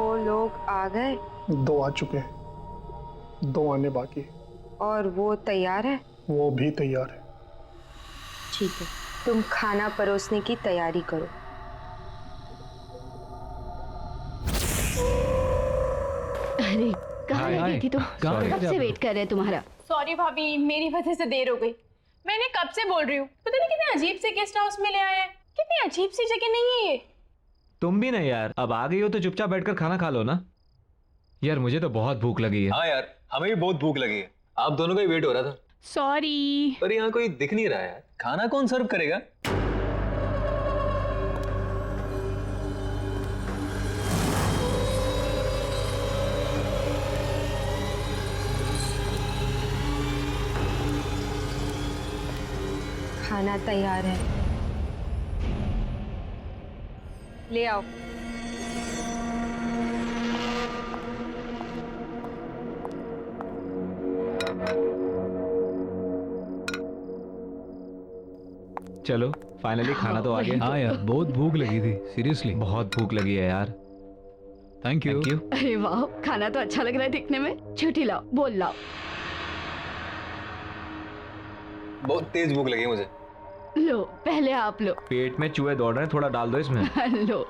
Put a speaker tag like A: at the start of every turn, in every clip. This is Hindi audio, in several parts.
A: वो लोग आ गए?
B: 2 आ चुके हैं, 2 आने बाकी।
A: और वो तैयार है?
B: वो भी तैयार है।
A: ठीक है, तुम खाना परोसने की तैयारी करो।
C: अरे कहाँ रह गई थी तुम? कब से वेट कर रहे हैं तुम्हारा।
D: सॉरी भाभी, मेरी वजह से देर हो गई। मैंने कब से बोल रही हूँ, पता नहीं कितने अजीब से गेस्ट हाउस में ले आए हैं। कितनी अजीब सी जगह नहीं है ये।
E: तुम भी नहीं यार, अब आ गई हो तो चुपचाप बैठकर खाना खा लो ना। यार मुझे तो बहुत भूख लगी है।
F: हाँ यार, हमें भी बहुत भूख लगी है। आप दोनों का ही वेट हो रहा था।
C: सॉरी।
F: पर यहाँ कोई दिख नहीं रहा है यार, खाना कौन सर्व करेगा?
A: खाना तैयार है, ले आओ।
E: चलो फाइनली खाना तो आ गया।
G: हाँ यार, बहुत भूख लगी थी, सीरियसली
E: बहुत भूख लगी है यार।
G: Thank you.
C: अरे वाह, खाना तो अच्छा लग रहा है दिखने में। छुट्टी लाओ, बोल लाओ।
F: बहुत तेज भूख लगी है मुझे।
C: लो पहले आप लो।
E: पेट में चूहे दौड़ रहे हैं, थोड़ा डाल दो इसमें।
C: लो।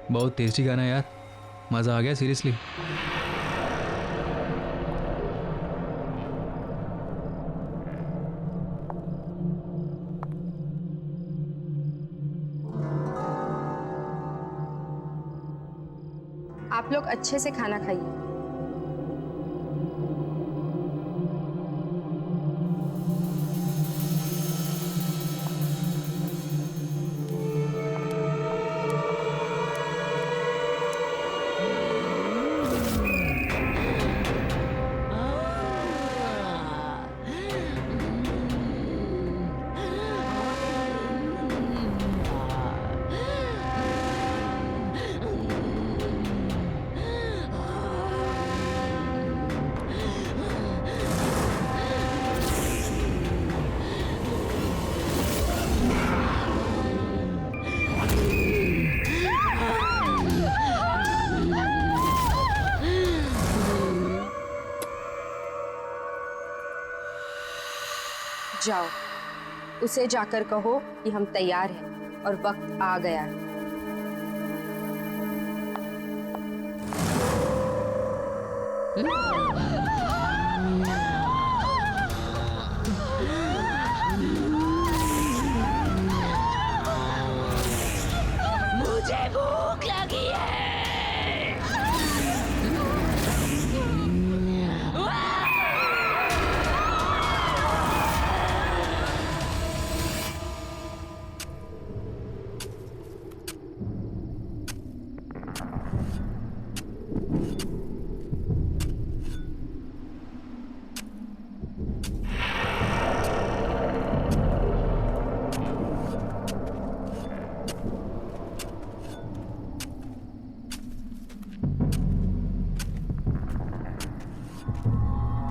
G: बहुत टेस्टी गाना यार, मज़ा आ गया सीरियसली।
A: आप लोग अच्छे से खाना खाइए। जाओ, उसे जाकर कहो कि हम तैयार हैं और वक्त आ गया है।
C: मुझे भूख लगी है।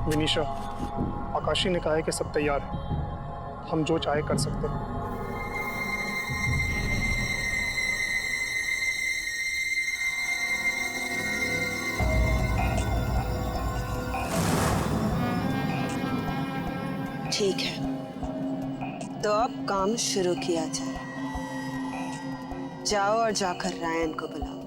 B: विनीशा, आकाशी ने कहा है कि सब तैयार है, हम जो चाहे कर सकते हैं।
H: ठीक है, तो अब काम शुरू किया जाए। जाओ और जाकर रायन को बुलाओ।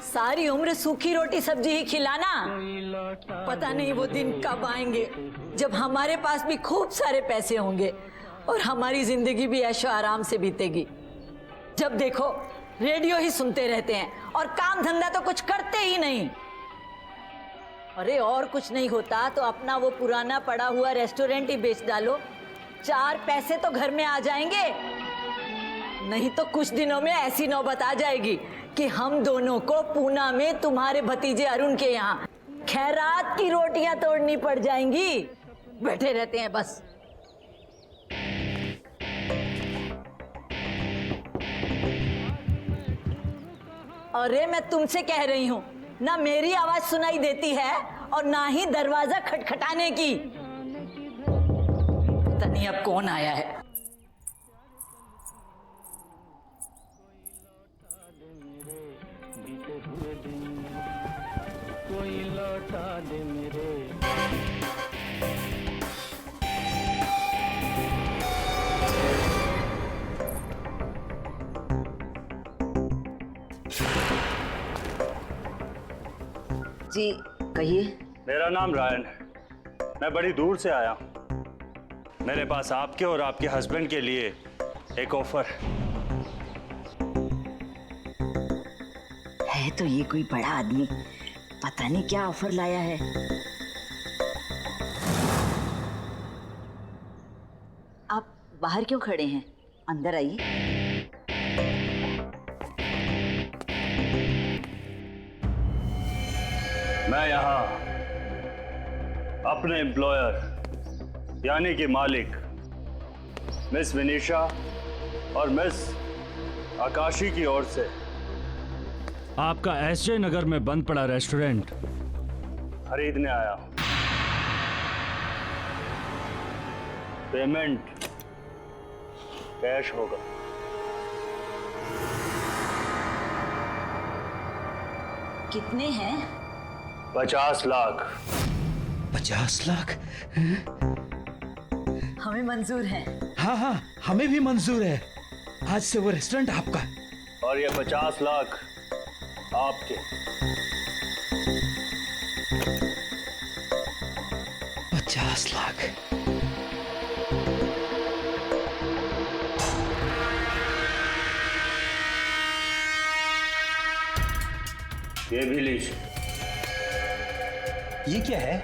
I: सारी उम्र सूखी रोटी सब्जी ही खिलाना, पता नहीं वो दिन कब आएंगे जब हमारे पास भी खूब सारे पैसे होंगे और हमारी जिंदगी भी ऐशो आराम से बीतेगी। जब देखो रेडियो ही सुनते रहते हैं और काम धंधा तो कुछ करते ही नहीं। अरे और कुछ नहीं होता तो अपना वो पुराना पड़ा हुआ रेस्टोरेंट ही बेच डालो, 4 पैसे तो घर में आ जाएंगे। नहीं तो कुछ दिनों में ऐसी नौबत आ जाएगी कि हम दोनों को पूना में तुम्हारे भतीजे अरुण के यहाँ खैरात की रोटियां तोड़नी पड़ जाएंगी। बैठे रहते हैं बस। अरे मैं तुमसे कह रही हूँ, ना मेरी आवाज सुनाई देती है और ना ही दरवाजा खटखटाने की। पता नहीं अब कौन आया है।
J: कोई लौटा दे मेरे।
I: जी कहिए।
J: मेरा नाम रायन है, मैं बड़ी दूर से आया हूँ। मेरे पास आपके और आपके हस्बैंड के लिए एक ऑफर
I: है। तो ये कोई बड़ा आदमी पता नहीं क्या ऑफर लाया है। आप बाहर क्यों खड़े हैं, अंदर आइए।
J: मैं यहाँ अपने एम्प्लॉयर यानी कि मालिक मिस विनीशा और मिस आकाशी की ओर से आपका एसजे नगर में बंद पड़ा रेस्टोरेंट खरीदने आया हूं। पेमेंट कैश होगा।
I: कितने हैं?
J: 50 लाख।
K: 50 लाख?
I: हमें मंजूर है।
K: हाँ हाँ, हमें भी मंजूर है। आज से वो रेस्टोरेंट आपका।
J: और ये 50 लाख आपके।
K: 50 लाख।
J: ये भी लीजिए।
K: ये क्या है?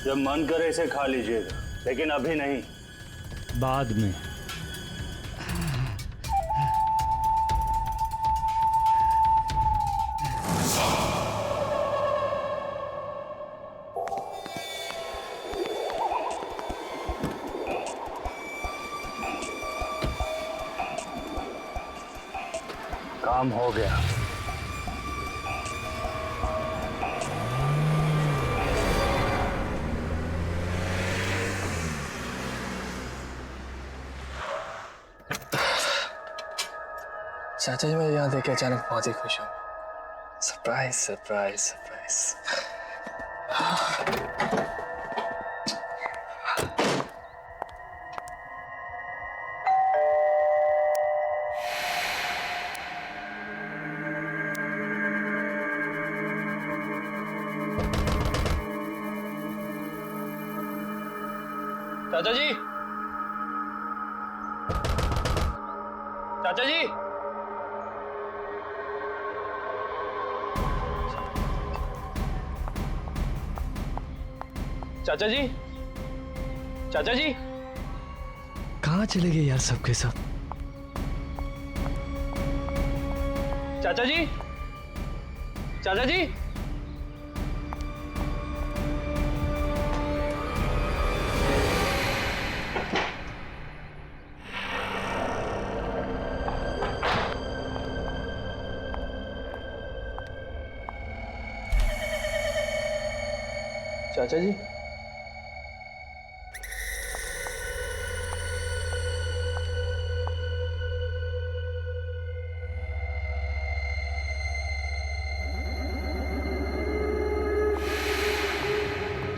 J: जब मन करे इसे खा लीजिएगा, लेकिन अभी नहीं, बाद में। काम हो गया।
F: चाचा जी मैं यहाँ देख के अचानक बहुत ही खुश हूँ। Surprise surprise surprise. चाचा जी, चाचा जी, चाचा जी, चाचा जी,
K: कहाँ चले गए यार सबके सब?
F: चाचा जी, चाचा जी, चाचा जी,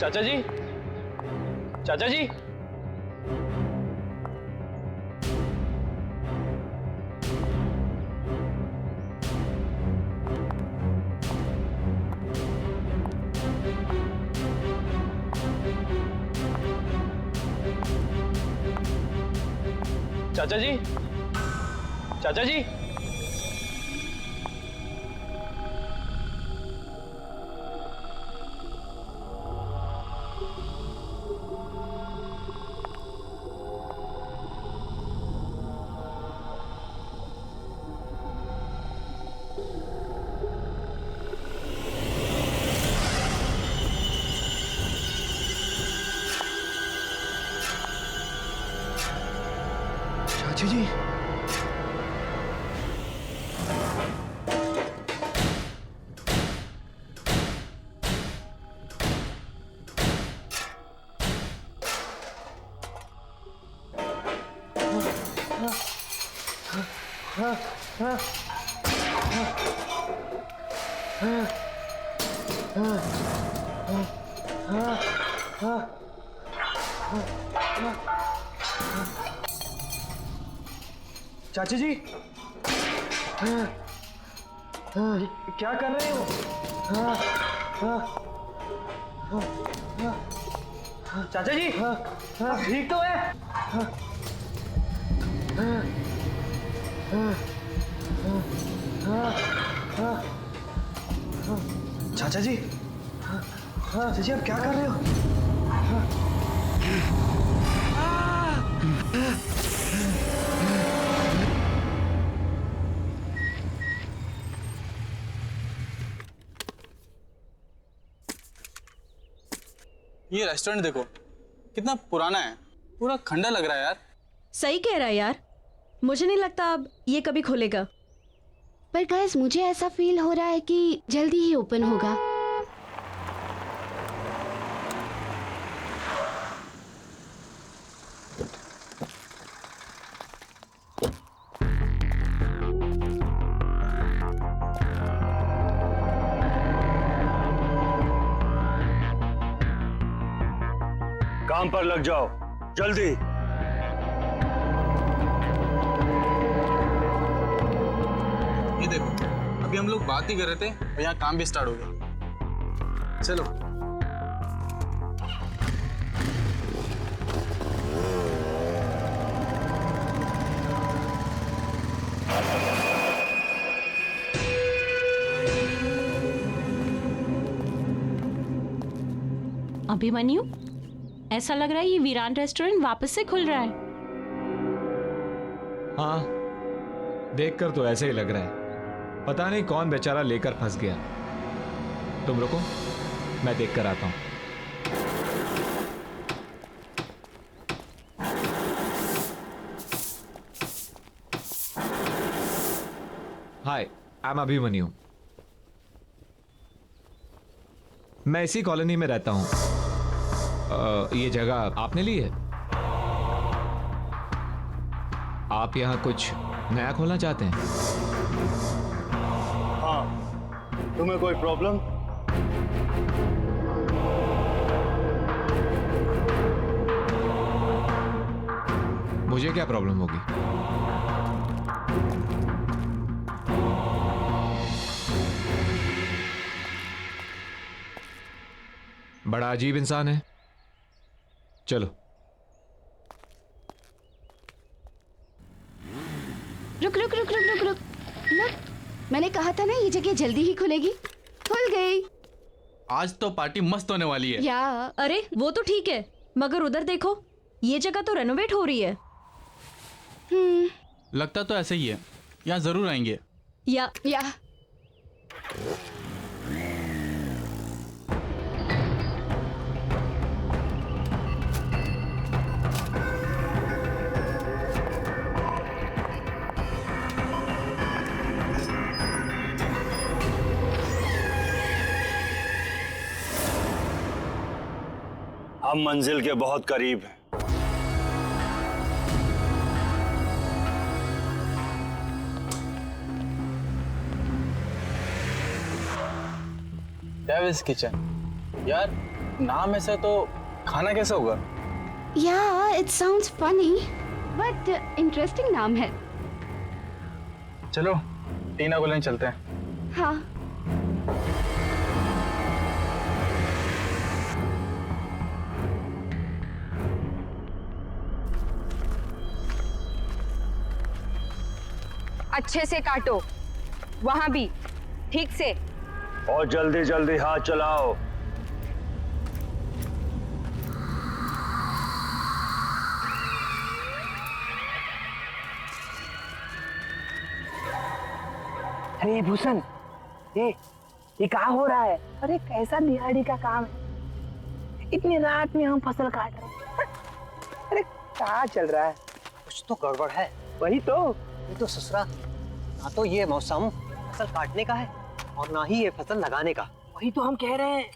F: चाचा जी, चाचा जी, चाचा जी, चाचा जी।
G: चाची जी,
F: चाची जी, क्या कर रहे हो? चाचा जी, ठीक तो है? चाचा जी, चाचा जी, आप क्या कर रहे हो?
L: ये रेस्टोरेंट देखो कितना पुराना है, पूरा खंडर लग रहा है यार।
C: सही कह रहा है यार, मुझे नहीं लगता अब ये कभी खुलेगा।
A: पर गाइस मुझे ऐसा फील हो रहा है कि जल्दी ही ओपन होगा।
J: काम पर लग जाओ जल्दी।
L: ये देखो, अभी हम लोग बात ही कर रहे थे और यहाँ काम भी स्टार्ट हो गया। चलो।
D: अभिमन्यु, ऐसा लग रहा है ये वीरान रेस्टोरेंट वापस से खुल रहा है।
E: हाँ, देखकर तो ऐसे ही लग रहा है। पता नहीं कौन बेचारा लेकर फंस गया। तुम रुको, मैं देख कर आता हूं। हाय, आई एम अभिमन्यु। मैं इसी कॉलोनी में रहता हूं। ये जगह आपने ली है? आप यहां कुछ नया खोलना चाहते हैं?
J: हाँ, तुम्हें कोई प्रॉब्लम?
E: मुझे क्या प्रॉब्लम होगी? बड़ा अजीब इंसान है। चलो।
A: रुक रुक रुक रुक रुक रुक रुक, मैंने कहा था ना ये जगह जल्दी ही खुलेगी। खुल गई।
L: आज तो पार्टी मस्त होने वाली है।
A: या
C: अरे वो तो ठीक है, मगर उधर देखो, ये जगह तो रेनोवेट हो रही है।
L: लगता तो ऐसे ही है, यहाँ जरूर आएंगे।
C: या
J: हम मंजिल के बहुत करीब हैं।
L: डेविल्स किचन, यार नाम ऐसा तो खाना कैसे होगा?
A: Yeah, it sounds funny, but interesting नाम है।
L: चलो टीना को लेने चलते हैं।
A: हाँ।
M: अच्छे से काटो, वहां भी ठीक से।
J: और जल्दी जल्दी हाथ चलाओ।
N: अरे भूषण, ये क्या हो रहा है? अरे कैसा दिहाड़ी का काम है, इतनी रात में हम फसल काट रहे हैं। अरे क्या चल रहा है?
O: कुछ तो गड़बड़ है।
N: वही तो।
O: ये तो ससुरा, ना तो ये मौसम फसल काटने का है और ना ही ये फसल लगाने का।
N: वही तो हम कह रहे हैं।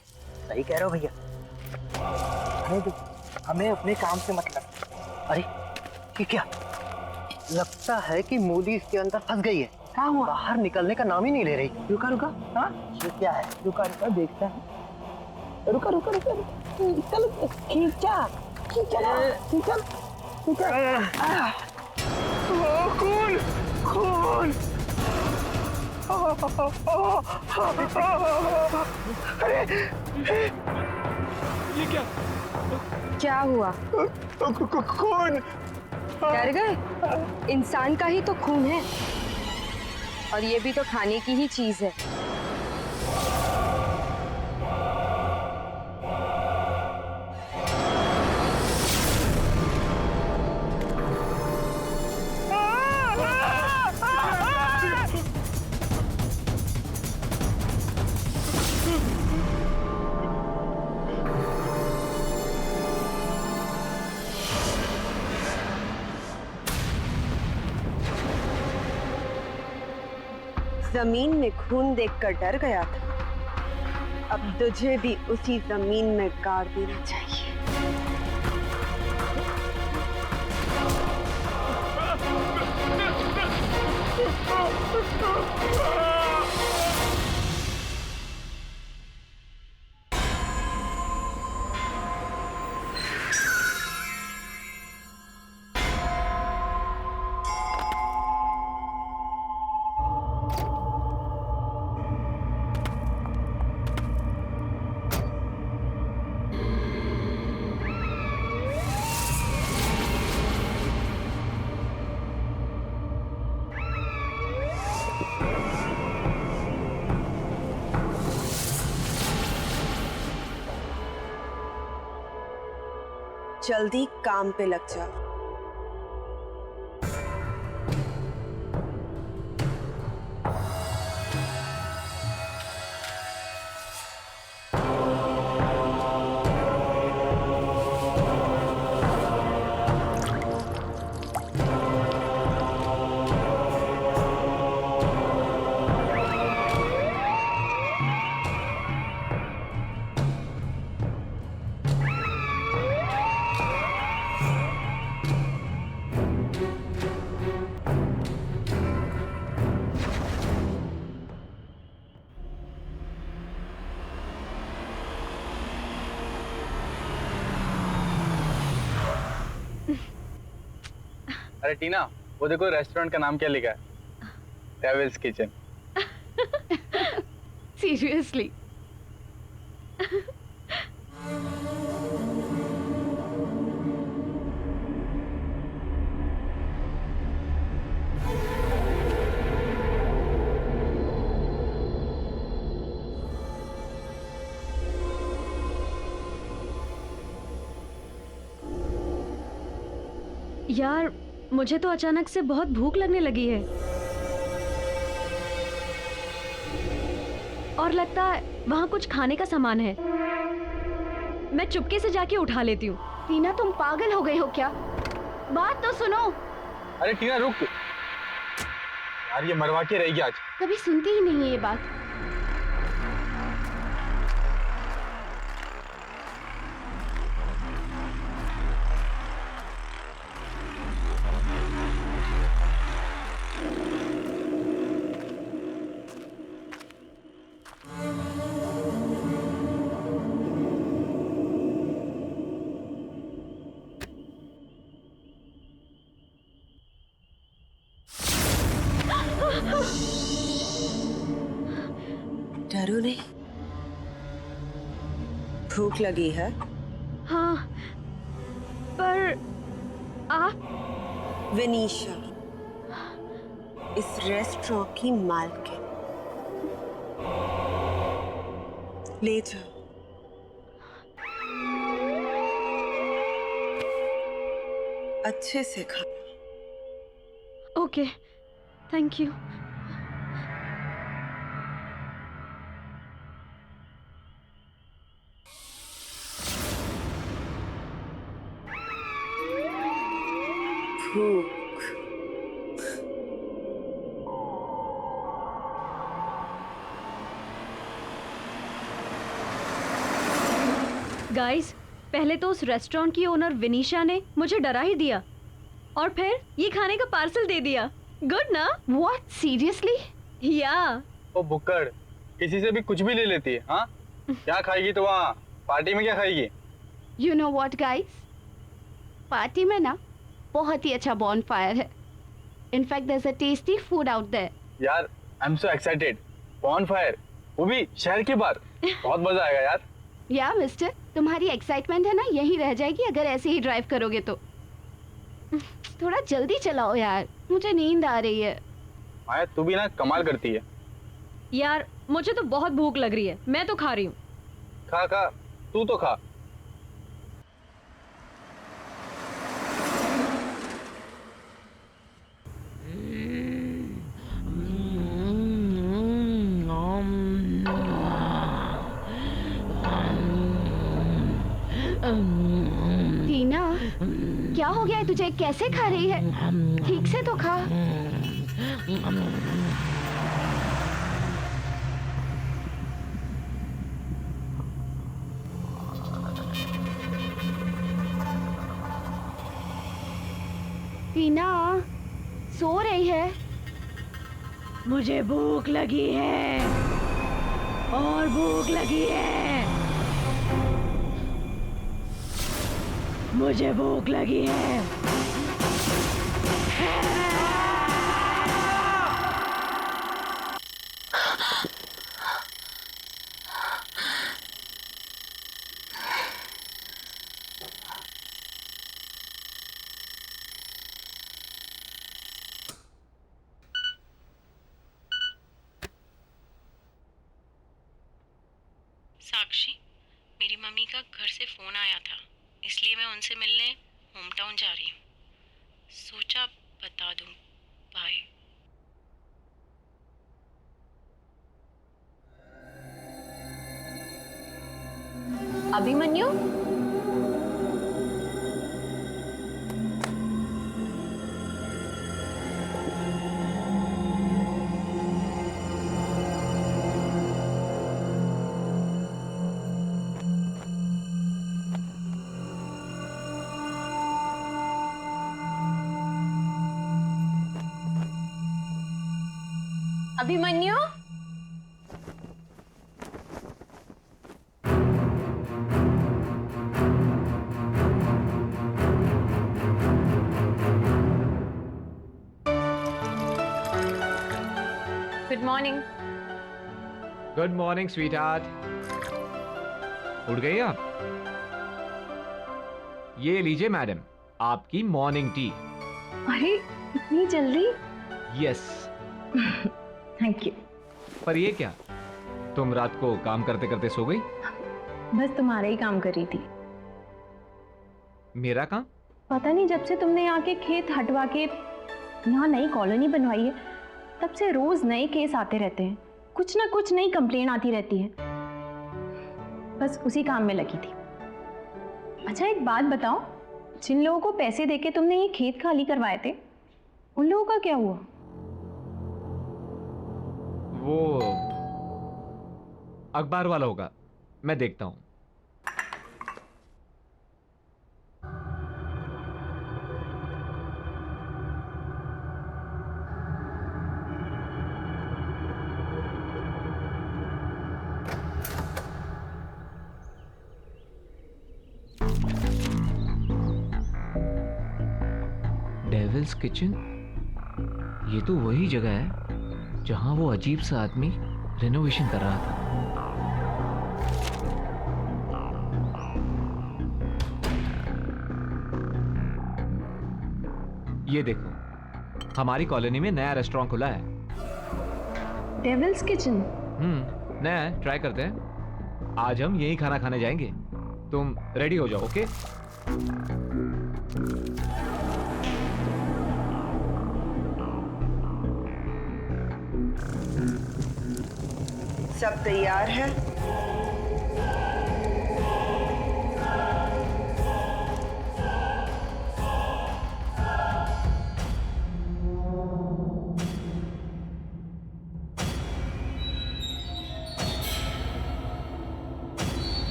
O: सही कह रहे हो भैया।
N: हमें अपने काम से मतलब।
O: अरे ये क्या, लगता है कि मूली इसके अंदर फंस गई है।
N: क्या हुआ?
O: बाहर निकलने का नाम ही नहीं ले रही।
N: रुका रुका। हाँ
O: ये क्या है?
N: रुका रुका देखता है। रुका रुका रुका, चल खींचा खींचा खींचा खींचा। खून खून।
M: ये क्या हुआ?
N: खून।
M: डर गए? इंसान का ही तो खून है, और ये भी तो खाने की ही चीज है।
H: जमीन में खून देखकर डर गया था, अब तुझे भी उसी जमीन में गाड़ देना चाहिए। जल्दी काम पे लग जा।
L: अरे टीना, वो देखो रेस्टोरेंट का नाम क्या लिखा है? Devil's kitchen.
C: सीरियसली? यार, मुझे तो अचानक से बहुत भूख लगने लगी है, और लगता है वहाँ कुछ खाने का सामान है। मैं चुपके से जाके उठा लेती हूँ।
A: टीना, तुम पागल हो गई हो क्या? बात तो सुनो।
L: अरे टीना रुक यार, ये मरवा के रहेगी आज।
A: कभी सुनती ही नहीं है ये बात।
H: डरो नहीं। भूख लगी है?
C: हाँ, पर आप?
H: विनीशा, इस रेस्टोरेंट की मालकिन। ले जाओ। अच्छे से खाना।
C: Okay, thank you.
H: भूख।
C: गाइस, पहले तो उस रेस्टोरेंट की ओनर विनीशा ने मुझे डरा ही दिया और फिर ये खाने का पार्सल दे दिया। गुड ना?
A: What? Seriously?
C: या
L: ओ बुक्कड़, किसी से भी कुछ भी ले लेती है। हाँ, क्या खाएगी तो वहाँ पार्टी में क्या खाएगी?
A: You know what, guys? Party में ना बहुत ही अच्छा बॉनफायर है। In fact, there's a tasty food out there.
L: यार, I'm so excited. बॉनफायर, वो भी शहर के बाहर। बहुत मजा आएगा यार।
A: या मिस्टर, तुम्हारी एक्साइटमेंट है ना यहीं रह जाएगी अगर ऐसे ही ड्राइव करोगे तो। थोड़ा जल्दी चलाओ यार, मुझे नींद आ रही है।
L: माया, तू भी ना कमाल करती है।
C: यार, मुझे तो बहुत भूख लग रही है, मैं तो खा रही हूँ।
L: खा खा, तू तो खा।
A: टीना, क्या हो गया है तुझे? कैसे खा रही है? ठीक से तो खा। टीना, सो रही है?
C: मुझे भूख लगी है और भूख लगी है। मुझे भूख लगी है।
D: साक्षी, मेरी मम्मी का घर से फोन आया था, इसलिए मैं उनसे मिलने होम टाउन जा रही हूँ। सोचा बता दूँ। Bye.
M: Abhimanyu, Abhimanyu,
D: good morning.
E: Good morning sweetheart. उठ गई आप? ये लीजिए मैडम, आपकी मॉर्निंग टी।
M: अरे इतनी जल्दी?
E: यस।
M: Thank you.
E: पर ये क्या, तुम रात को काम करते करते सो गई?
M: बस तुम्हारा ही काम कर रही थी।
E: मेरा काम?
M: पता नहीं, जब से तुमने यहाँ के खेत हटवा के यहाँ नई कॉलोनी बनवाई है, तब से रोज नए केस आते रहते हैं। कुछ ना कुछ नई कंप्लेन आती रहती है। बस उसी काम में लगी थी। अच्छा, एक बात बताओ, जिन लोगों को पैसे देके तुमने ये खेत खाली करवाए थे, उन लोगों का क्या हुआ?
E: वो अखबार वाला होगा, मैं देखता हूं। डेविल्स किचन, ये तो वही जगह है जहां वो अजीब सा आदमी रेनोवेशन कर रहा था। ये देखो, हमारी कॉलोनी में नया रेस्टोरेंट खुला है।
M: Devil's kitchen?
E: नया है, ट्राई करते हैं। आज हम यहीं खाना खाने जाएंगे। तुम रेडी हो जाओ, ओके?
H: सब तैयार है?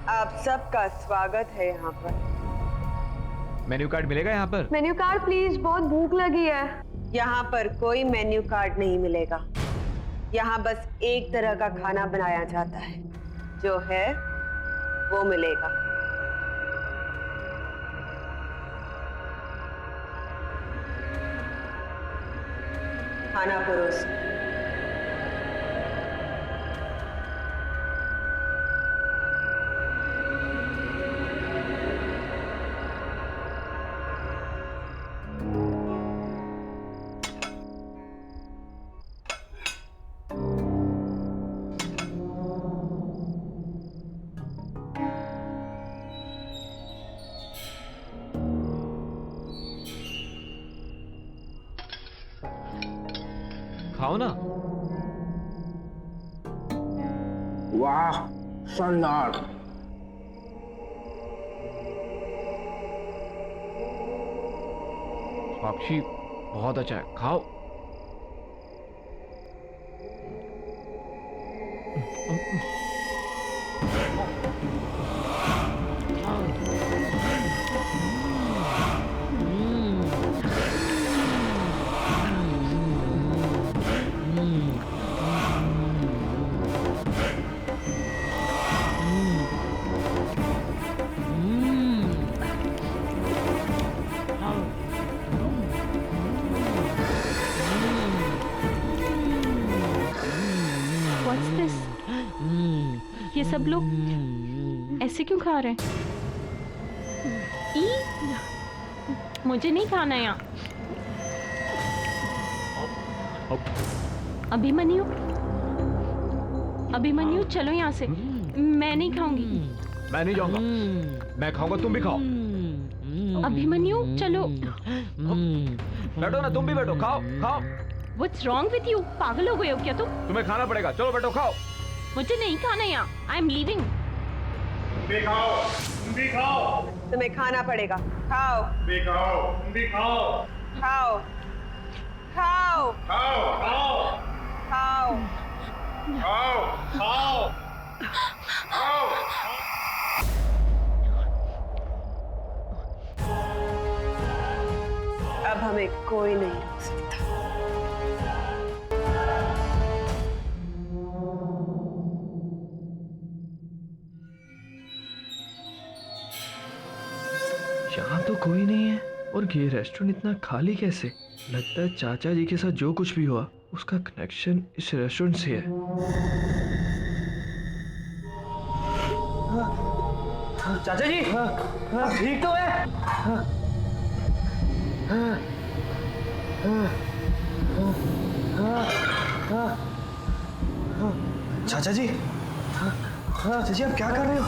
H: आप सबका स्वागत है यहाँ पर।
E: मेन्यू कार्ड मिलेगा यहाँ पर?
H: मेन्यू कार्ड प्लीज, बहुत भूख लगी है। यहाँ पर कोई मेन्यू कार्ड नहीं मिलेगा। यहाँ बस एक तरह का खाना बनाया जाता है, जो है वो मिलेगा। खाना परोस।
E: खाओ ना।
N: वाह, शानदार।
E: साक्षी, बहुत अच्छा है, खाओ।
M: What's this? ये सब लोग ऐसे क्यों खा रहे हैं? मुझे नहीं खाना यहाँ। अभिमन्यु, अभिमन्यु चलो यहाँ से। मैं नहीं खाऊंगी।
E: मैं नहीं जाऊंगा। मैं खाऊंगा, तुम भी खाओ।
M: अभिमन्यु चलो।
E: बैठो ना, तुम भी बैठो, खाओ खाओ।
M: What's wrong with you? पागल हो गए हो क्या तुम?
E: तुम्हें खाना पड़ेगा, चलो बैठो खाओ।
M: मुझे नहीं खाना यहाँ। I am leaving.
B: तुम भी खाओ, तुम भी खाओ।
H: तुम्हें खाना पड़ेगा। खाओ।
B: तुम भी खाओ, तुम भी खाओ।
H: खाओ। खाओ।
B: खाओ, खाओ।
H: खाओ।
B: खाओ, खाओ। खाओ।
H: अब हमें कोई नहीं रोक सकता।
F: यहाँ तो कोई नहीं है, और ये रेस्टोरेंट इतना खाली कैसे? लगता है चाचा जी के साथ जो कुछ भी हुआ उसका कनेक्शन इस रेस्टोरेंट से है।
N: चाचा जी, ठीक तो है?
F: चाचा जी, चाचा जी आप क्या कर रहे हो?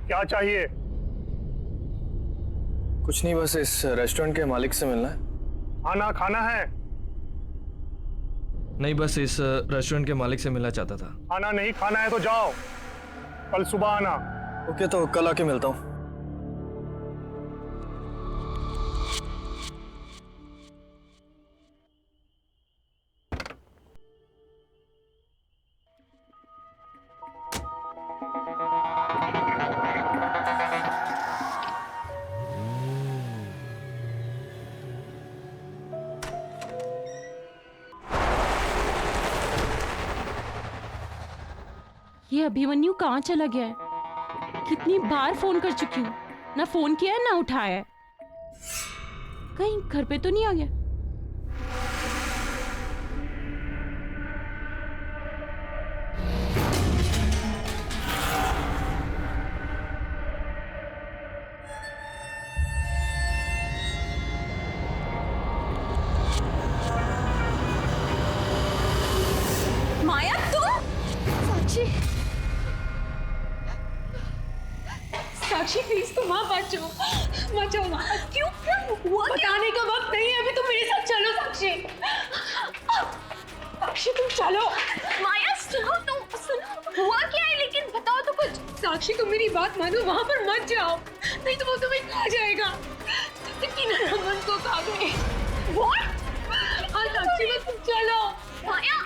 B: क्या चाहिए?
F: कुछ नहीं, बस इस रेस्टोरेंट के मालिक से मिलना है।
B: खाना खाना है।
F: नहीं, बस इस रेस्टोरेंट के मालिक से मिलना चाहता था।
B: खाना नहीं खाना है तो जाओ, कल सुबह आना।
F: ओके, तो कल आके मिलता हूँ।
P: ये अभिमन्यु कहाँ चला गया है? कितनी बार फोन कर चुकी हूँ, ना फोन किया है ना उठाया है। कहीं घर पे तो नहीं आ गया?
C: माया तुम? साक्षी, साक्षी प्लीज तुम वहाँ मत जाओ, मत जाओ वहाँ। क्यों? बताने का वक्त नहीं है अभी, तुम मेरे साथ चलो साक्षी। साक्षी तुम चलो। माया सुनो, तुम सुनो, हुआ क्या है लेकिन बताओ तो कुछ। साक्षी तुम मेरी बात मानो, वहाँ पर मत जाओ, नहीं तो वो तुम्हें खा जाएगा। रमन को खा गए। हाँ साक्षी तुम चलो। माया,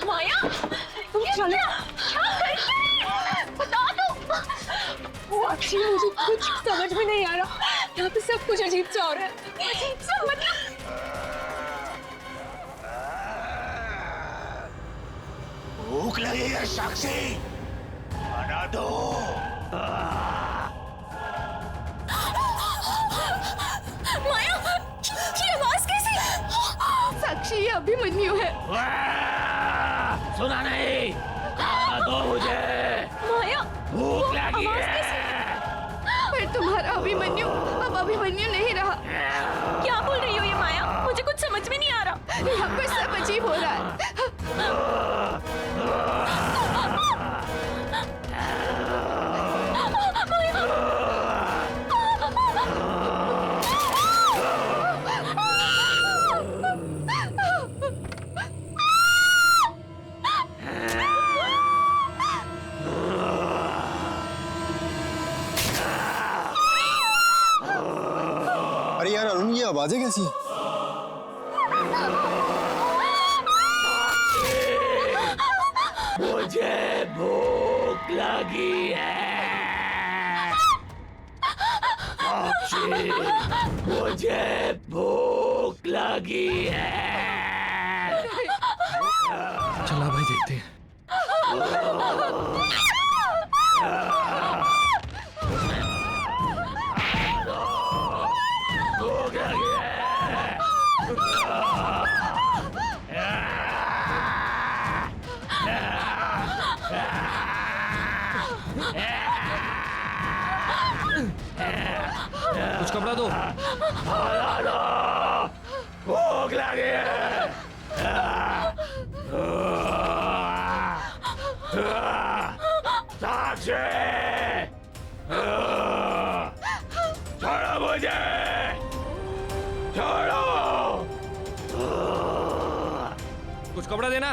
C: माया तुम चलो। बता दो। साक्षी मुझे कुछ समझ में नहीं आ रहा, यहाँ पे सब कुछ अजीब सा हो रहा है। अजीब सा मतलब?
K: भूख लगी है साक्षी, बना दो।
C: माया, ये आवाज कैसी?
A: साक्षी, ये अभिमन्यु है।
K: सुना नहीं? खाना दो मुझे।
C: माया,
K: भूख लगी है।
A: पर तुम्हारा अभिमन्यु अब अभिमन्यु नहीं रहा।
C: क्या बोल रही हो ये माया? मुझे कुछ समझ में नहीं आ रहा।
A: यहाँ पर सब अजीब हो रहा है।
L: अरे यार अरुण, ये आवाजें कैसी हैं?
K: मुझे भूख लगी है साक्षी, मुझे भूख लगी है।
F: चला भाई, देखते हैं।
K: भूख लगी है।
F: कुछ कपड़ा दो।
K: भूख लगी है। साक्षी, छोड़ो मुझे, छोड़ो।
F: कुछ कपड़ा देना।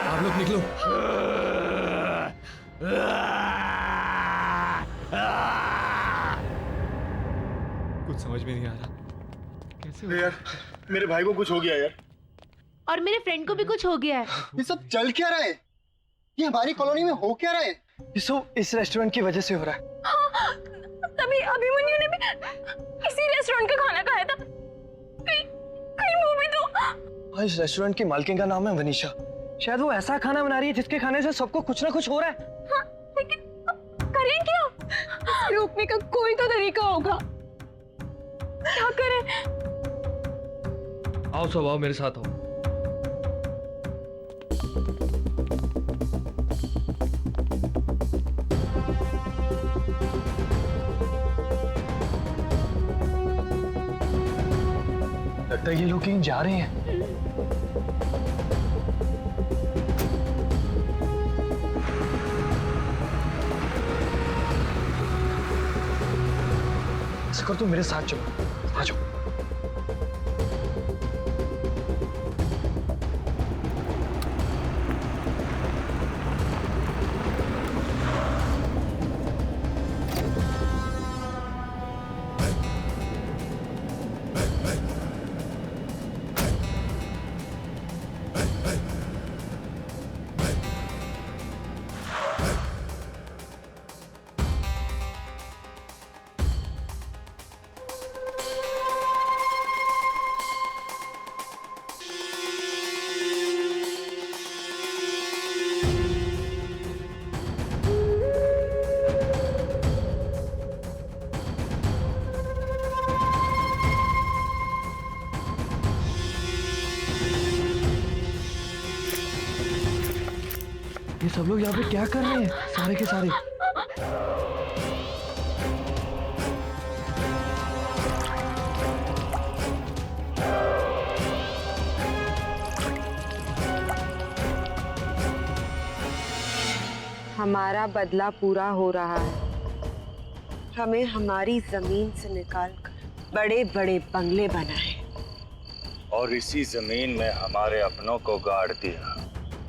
F: आप लोग निकलो।
E: कुछ समझ में नहीं आ रहा, कैसे हो?
L: यार मेरे भाई को कुछ हो गया यार।
P: और मेरे फ्रेंड को भी कुछ हो गया है।
L: ये सब चल क्या रहा है? ये हमारी कॉलोनी में हो क्या रहा है? ये सब इस रेस्टोरेंट की वजह से हो रहा है।
C: हाँ, तभी अभिमन्यु ने भी इसी रेस्टोरेंट का खाना खाया था। कहीं वो भी तो।
L: हाँ, इस रेस्टोरेंट की मालकिन का नाम है वनीशा। शायद वो ऐसा खाना बना रही है जिसके खाने से सबको कुछ ना कुछ हो रहा है।
C: हाँ, लेकिन करें क्या? रोकने का कोई तो तरीका होगा। क्या करें?
F: आओ सब, आओ मेरे साथ आओ। लगता है ये लोग कहीं जा रहे हैं। ऐसा कर, तुम मेरे साथ चलो, आ जाओ। ये सब लोग यहाँ पे क्या कर रहे हैं, सारे के सारे?
H: हमारा बदला पूरा हो रहा है। हमें हमारी जमीन से निकालकर बड़े बड़े बंगले बनाए
J: और इसी जमीन में हमारे अपनों को गाड़ दिया।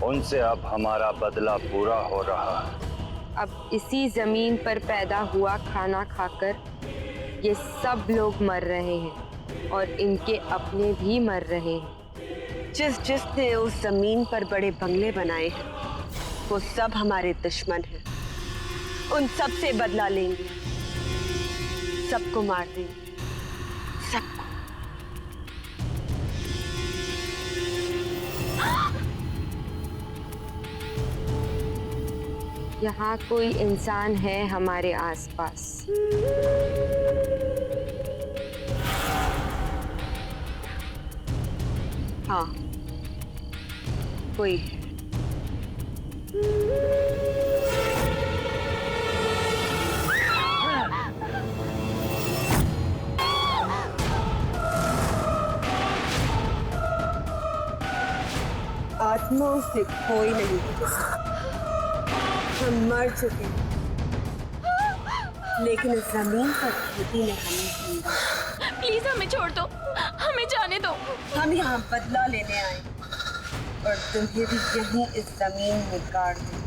J: उनसे अब हमारा बदला पूरा हो रहा है।
H: अब इसी जमीन पर पैदा हुआ खाना खाकर ये सब लोग मर रहे हैं और इनके अपने भी मर रहे हैं। जिसने उस जमीन पर बड़े बंगले बनाए हैं वो सब हमारे दुश्मन हैं। उन सब से बदला लेंगे, सबको मार देंगे, सबको। यहाँ कोई इंसान है हमारे आसपास? हाँ, कोई है। आत्माओं से कोई नहीं बच सकता। हम मर चुके हैं, लेकिन इस जमीन पर खेती ने हमें जिंदा।
P: प्लीज हमें छोड़ दो, हमें जाने दो।
H: हम यहाँ बदला लेने आए और तुम्हें भी यहीं इस जमीन में गाड़ दें।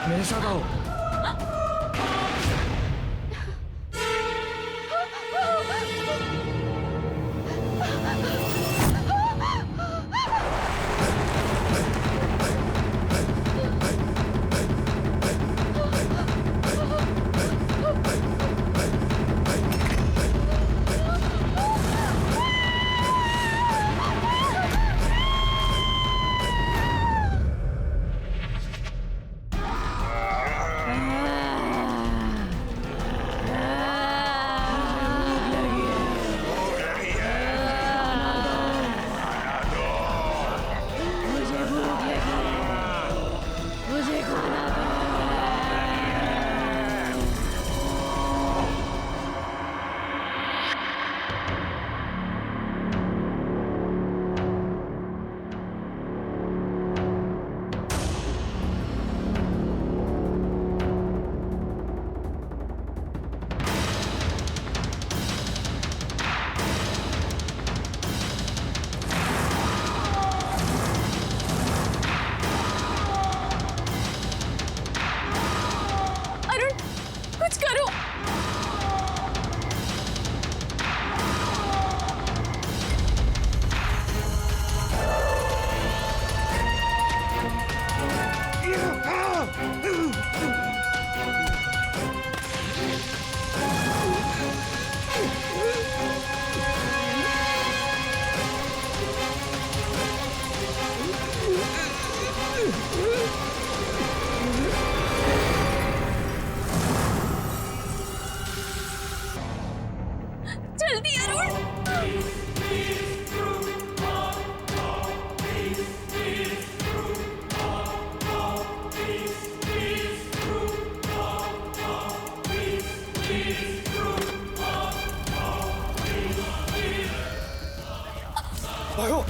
F: मेरे साथ आओ।
Q: भागो।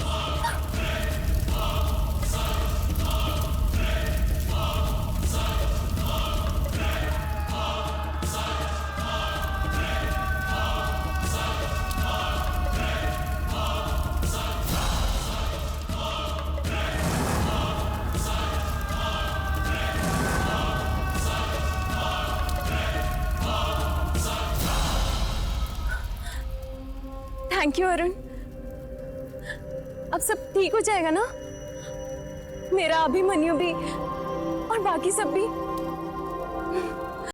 M: Thank you Arun. अब सब ठीक हो जाएगा ना? मेरा अभिमन्यु भी और बाकी सब भी।